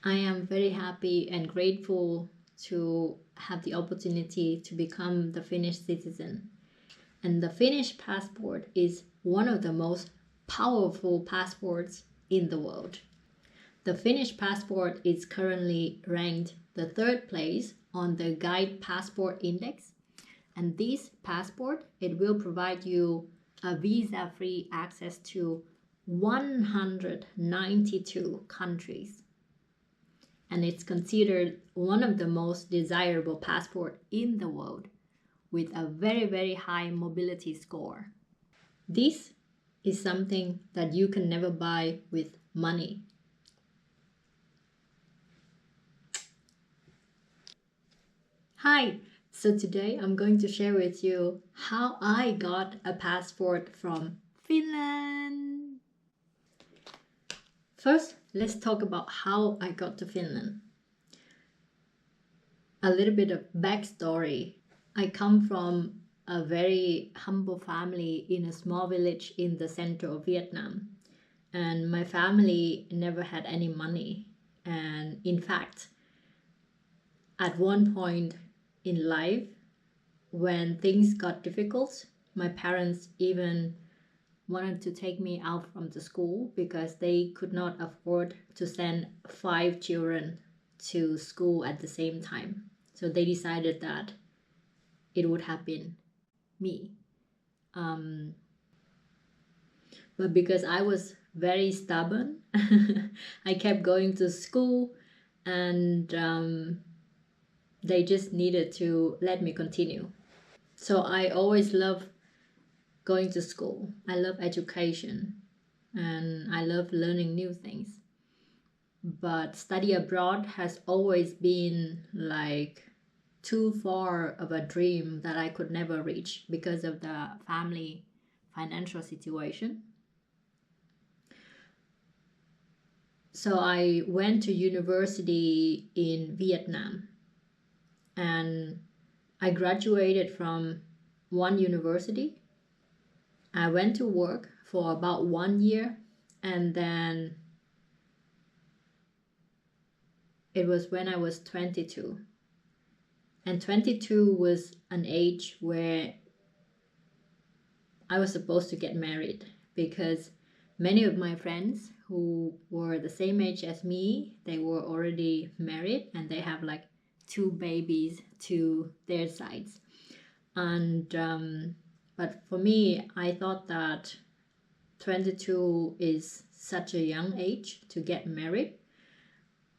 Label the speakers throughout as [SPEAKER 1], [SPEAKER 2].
[SPEAKER 1] I am very happy and grateful to have the opportunity to become the Finnish citizen. And the Finnish passport is one of the most powerful passports in the world. The Finnish passport is currently ranked the third place on the Guide Passport Index. And this passport, it will provide you a visa-free access to 192 countries. And it's considered one of the most desirable passport in the world with a very, very high mobility score. This is something that you can never buy with money. Hi, so today I'm going to share with you how I got a passport from Finland. First, let's talk about how I got to Finland. A little bit of backstory. I come from a very humble family in a small village in the center of Vietnam. And my family never had any money. And in fact, at one point in life, when things got difficult, my parents even wanted to take me out from the school because they could not afford to send 5 children to school at the same time. So they decided that it would have been me. But because I was very stubborn, I kept going to school, and they just needed to let me continue. So I always love going to school. I love education and I love learning new things. But study abroad has always been like too far of a dream that I could never reach because of the family financial situation. So I went to university in Vietnam, and I graduated from one university. I went to work for about 1 year, and then it was when I was 22. And 22 was an age where I was supposed to get married, because many of my friends who were the same age as me, they were already married and they have like 2 babies to their sides. And but for me, I thought that 22 is such a young age to get married.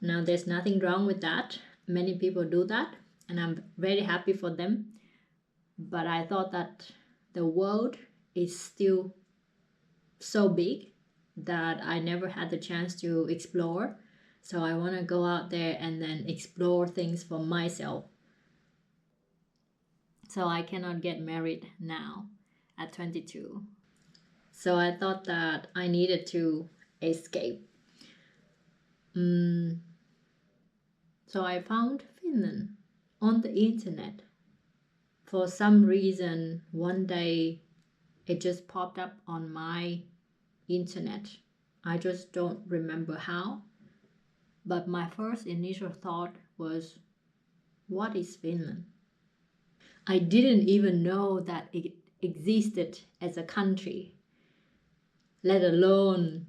[SPEAKER 1] Now, there's nothing wrong with that. Many people do that, and I'm very happy for them. But I thought that the world is still so big that I never had the chance to explore. So I want to go out there and then explore things for myself. So I cannot get married now at 22. So I thought that I needed to escape. So I found Finland on the internet. For some reason, one day it just popped up on my internet. I just don't remember how. But my first initial thought was, what is Finland? I didn't even know that it existed as a country, let alone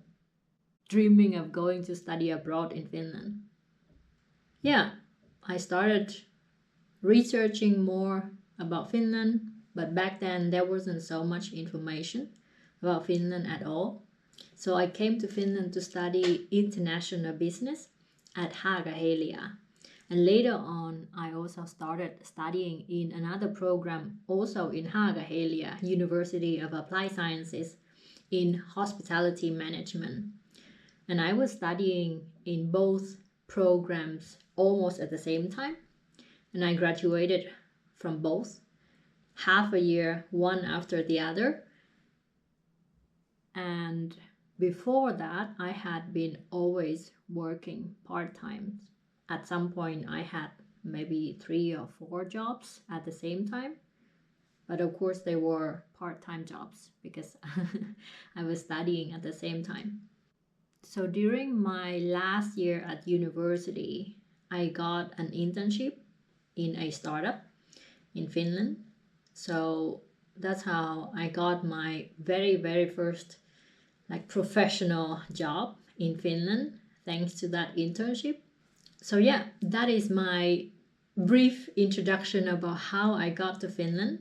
[SPEAKER 1] dreaming of going to study abroad in Finland. Yeah, I started researching more about Finland, but back then there wasn't so much information about Finland at all. So I came to Finland to study international business at Haaga-Helia. And later on, I also started studying in another program, also in Haaga-Helia, University of Applied Sciences, in hospitality management. And I was studying in both programs almost at the same time. And I graduated from both, half a year, one after the other. And before that, I had been always working part-time. At some point, I had maybe 3 or 4 jobs at the same time. But of course, they were part-time jobs because I was studying at the same time. So during my last year at university, I got an internship in a startup in Finland. So that's how I got my very first like professional job in Finland thanks to that internship. So yeah, that is my brief introduction about how I got to Finland.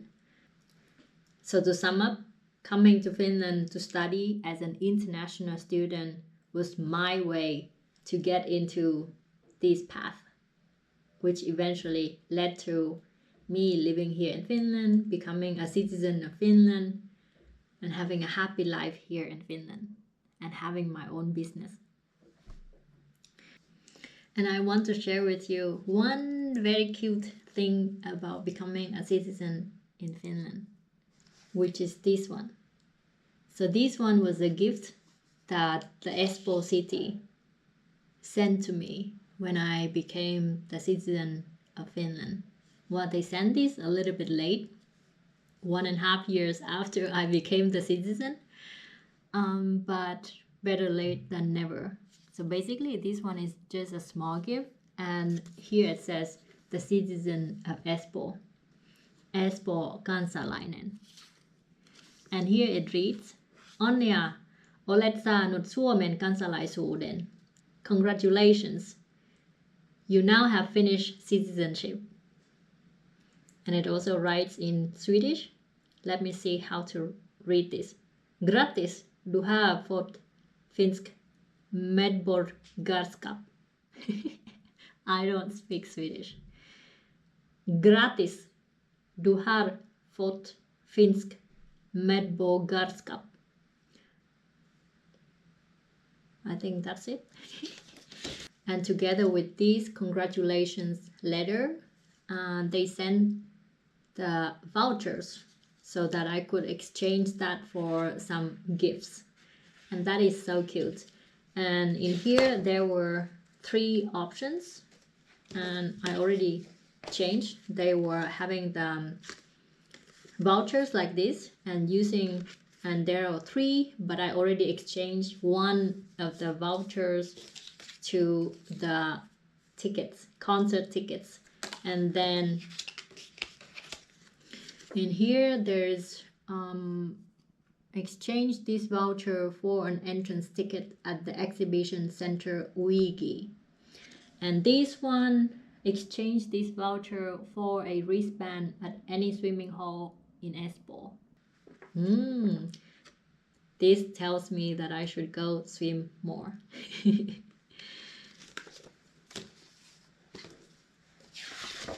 [SPEAKER 1] So to sum up, coming to Finland to study as an international student was my way to get into this path, which eventually led to me living here in Finland, becoming a citizen of Finland, and having a happy life here in Finland, and having my own business. And I want to share with you one very cute thing about becoming a citizen in Finland, which is this one. So this one was a gift that the Espoo city sent to me when I became the citizen of Finland. Well, they sent this a little bit late, 1.5 years after I became the citizen, but better late than never. So basically, this one is just a small gift, and here it says the citizen of Espoo, Espoo kansalainen. And here it reads, Onnea, olet saanut Suomen kansalaisuuden. Congratulations, you now have Finnish citizenship. And it also writes in Swedish. Let me see how to read this. Grattis, du har fått finsk medborgarskap. I don't speak Swedish. Grattis, du har fått finsk medborgarskap. I think that's it. And together with this congratulations letter, they sent the vouchers so that I could exchange that for some gifts. And that is so cute. And in here there were 3 options, and I already changed. They were having the vouchers like this and using, and there are 3, but I already exchanged one of the vouchers to the tickets, concert tickets. And then in here there's exchange this voucher for an entrance ticket at the exhibition center Uigi. And this one, exchange this voucher for a wristband at any swimming hall in Espoo. This tells me that I should go swim more.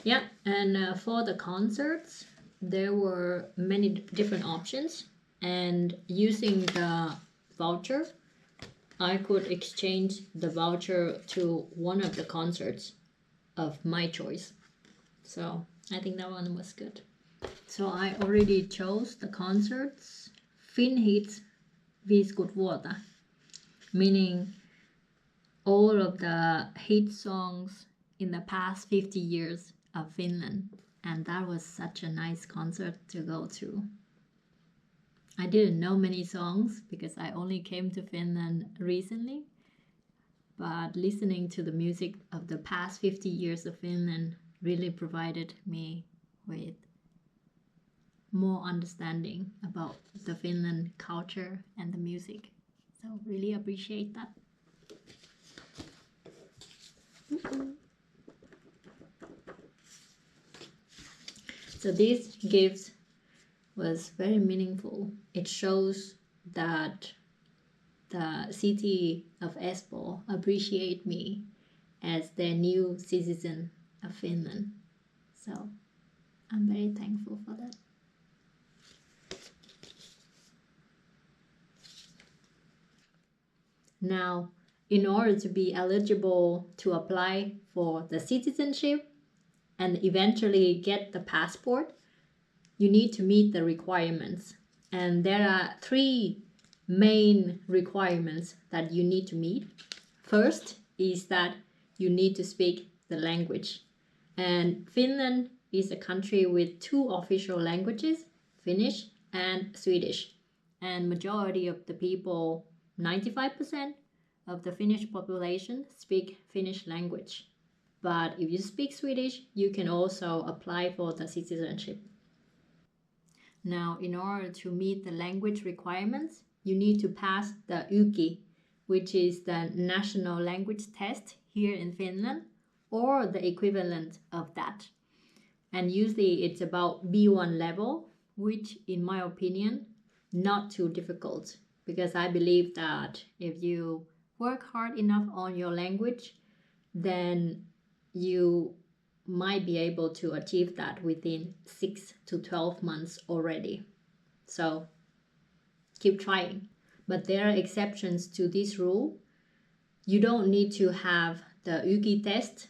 [SPEAKER 1] Yeah, and for the concerts, there were many different options, and using the voucher, I could exchange the voucher to one of the concerts of my choice. So I think that one was good. So I already chose the concerts. Finhits 50 vuotta, meaning all of the hit songs in the past 50 years of Finland. And that was such a nice concert to go to. I didn't know many songs because I only came to Finland recently, but listening to the music of the past 50 years of Finland really provided me with more understanding about the Finland culture and the music. So really appreciate that. So this gift was very meaningful. It shows that the city of Espoo appreciate me as their new citizen of Finland. So I'm very thankful for that. Now, in order to be eligible to apply for the citizenship and eventually get the passport, you need to meet the requirements. And there are 3 main requirements that you need to meet. First is that you need to speak the language. And Finland is a country with 2 official languages, Finnish and Swedish. And majority of the people, 95% of the Finnish population speak Finnish language. But if you speak Swedish, you can also apply for the citizenship. Now, in order to meet the language requirements, you need to pass the YKI, which is the national language test here in Finland, or the equivalent of that. And usually it's about B1 level, which in my opinion, not too difficult, because I believe that if you work hard enough on your language, then you might be able to achieve that within 6 to 12 months already. So keep trying. But there are exceptions to this rule. You don't need to have the YKI test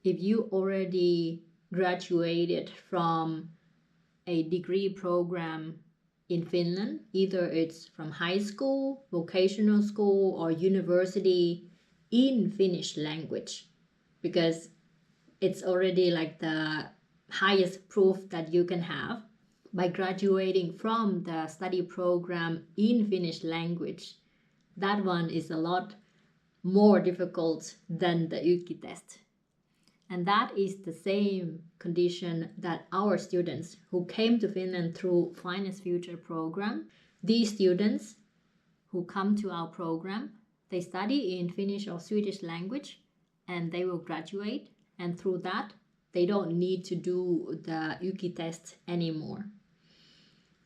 [SPEAKER 1] if you already graduated from a degree program in Finland. Either it's from high school, vocational school, or university in Finnish language, because it's already like the highest proof that you can have. By graduating from the study program in Finnish language, that one is a lot more difficult than the YKI test. And that is the same condition that our students who came to Finland through Finance Future program, these students who come to our program, they study in Finnish or Swedish language and they will graduate. And through that, they don't need to do the YKI test anymore.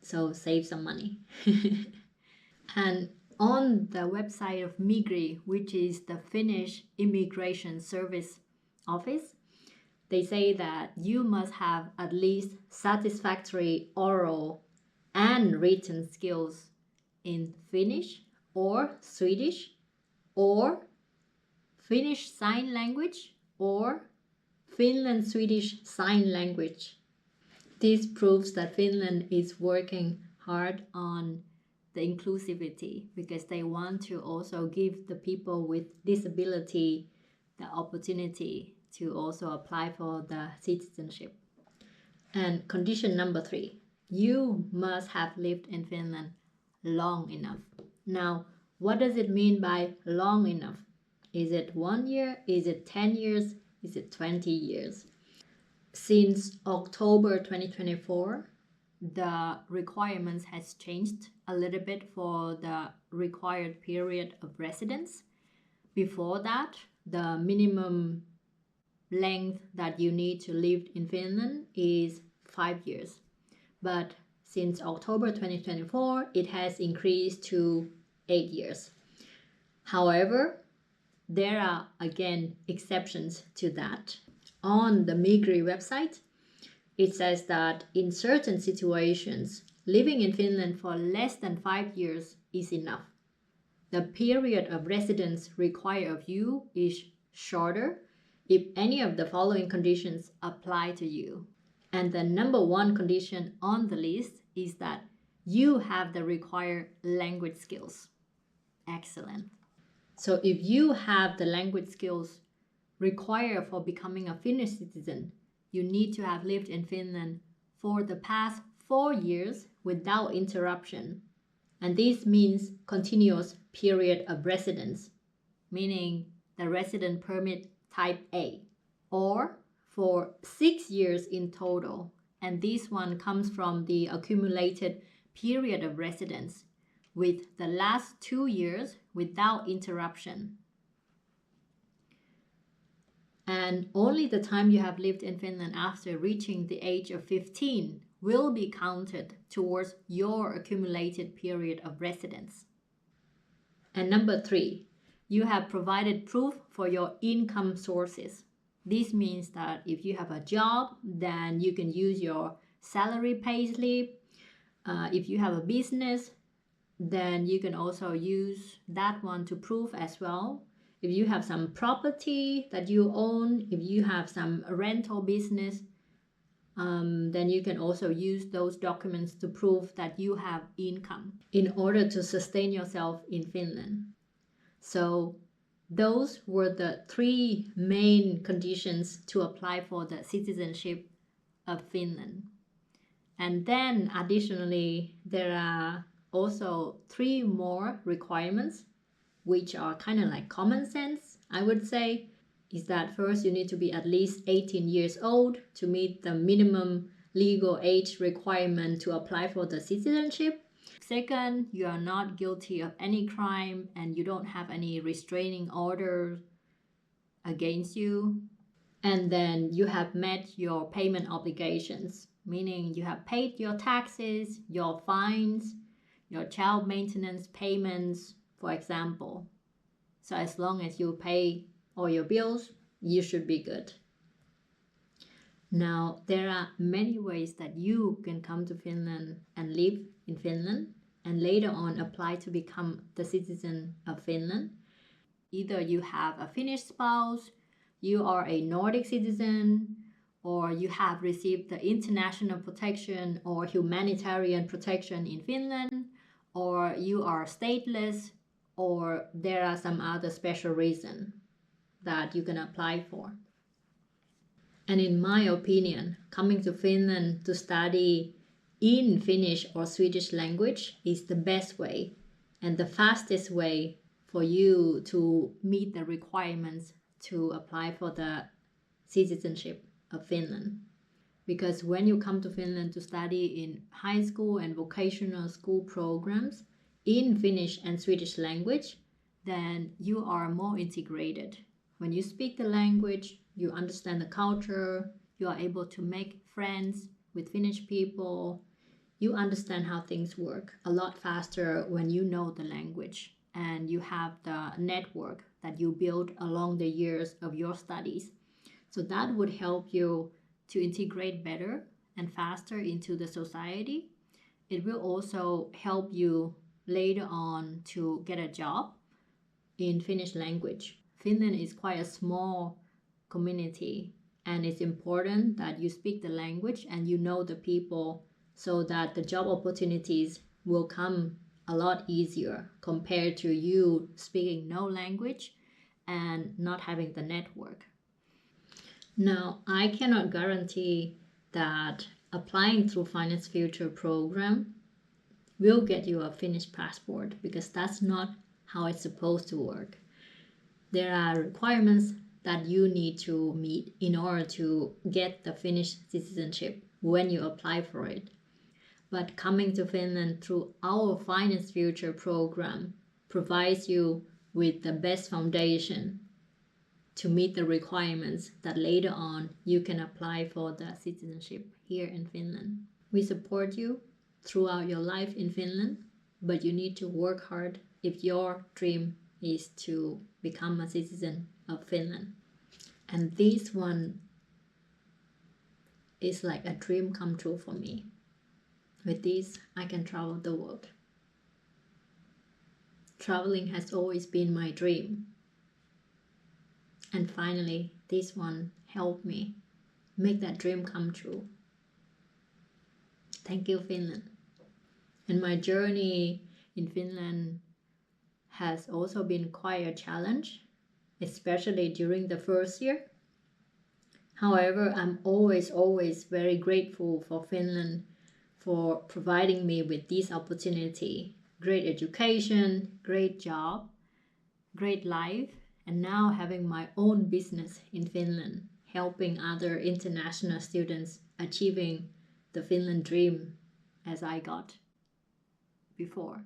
[SPEAKER 1] So save some money. And on the website of Migri, which is the Finnish Immigration Service Office, they say that you must have at least satisfactory oral and written skills in Finnish or Swedish or Finnish Sign Language or Finland-Swedish Sign Language. This proves that Finland is working hard on the inclusivity, because they want to also give the people with disability the opportunity to also apply for the citizenship. And condition number 3, you must have lived in Finland long enough. Now, what does it mean by long enough? Is it 1 year? Is it 10 years? Is it 20 years? Since October 2024, the requirements has changed a little bit for the required period of residence. Before that, the minimum length that you need to live in Finland is 5 years. But since October 2024, it has increased to 8 years. However, there are again exceptions to that. On the Migri website, it says that in certain situations, living in Finland for less than 5 years is enough. The period of residence required of you is shorter if any of the following conditions apply to you. And the number 1 condition on the list is that you have the required language skills. Excellent. So if you have the language skills required for becoming a Finnish citizen, you need to have lived in Finland for the past 4 years without interruption. And this means continuous period of residence, meaning the resident permit type A, or for 6 years in total. And this one comes from the accumulated period of residence, with the last 2 years without interruption. And only the time you have lived in Finland after reaching the age of 15 will be counted towards your accumulated period of residence. And number 3, you have provided proof for your income sources. This means that if you have a job, then you can use your salary payslip. If you have a business, then you can also use that one to prove as well. If you have some property that you own, if you have some rental business, then you can also use those documents to prove that you have income in order to sustain yourself in Finland. So those were the 3 main conditions to apply for the citizenship of Finland. And then additionally, there are also 3 more requirements, which are kind of like common sense, I would say, is that first you need to be at least 18 years old to meet the minimum legal age requirement to apply for the citizenship. Second, you are not guilty of any crime and you don't have any restraining order against you. And then you have met your payment obligations, meaning you have paid your taxes, your fines, your child maintenance payments, for example. So as long as you pay all your bills, you should be good. Now, there are many ways that you can come to Finland and live in Finland and later on apply to become the citizen of Finland. Either you have a Finnish spouse, you are a Nordic citizen, or you have received the international protection or humanitarian protection in Finland, or you are stateless, or there are some other special reason that you can apply for. And in my opinion, coming to Finland to study in Finnish or Swedish language is the best way and the fastest way for you to meet the requirements to apply for the citizenship of Finland. Because when you come to Finland to study in high school and vocational school programs in Finnish and Swedish language, then you are more integrated. When you speak the language, you understand the culture, you are able to make friends with Finnish people, you understand how things work a lot faster when you know the language and you have the network that you build along the years of your studies. So that would help you to integrate better and faster into the society. It will also help you later on to get a job in Finnish language. Finland is quite a small community and it's important that you speak the language and you know the people so that the job opportunities will come a lot easier compared to you speaking no language and not having the network. Now, I cannot guarantee that applying through Finance Future program will get you a Finnish passport because that's not how it's supposed to work. There are requirements that you need to meet in order to get the Finnish citizenship when you apply for it. But coming to Finland through our Finance Future program provides you with the best foundation to meet the requirements that later on you can apply for the citizenship here in Finland. We support you throughout your life in Finland, but you need to work hard if your dream is to become a citizen of Finland. And this one is like a dream come true for me. With this, I can travel the world. Traveling has always been my dream. And finally, this one helped me make that dream come true. Thank you, Finland. And my journey in Finland has also been quite a challenge, especially during the first year. However, I'm always very grateful for Finland for providing me with this opportunity. Great education, great job, great life, and now having my own business in Finland, helping other international students achieving the Finland dream as I got before.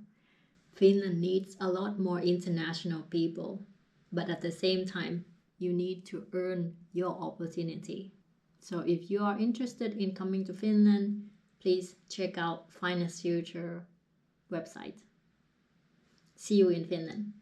[SPEAKER 1] Finland needs a lot more international people, but at the same time, you need to earn your opportunity. So if you are interested in coming to Finland, please check out Finance Future website. See you in Finland.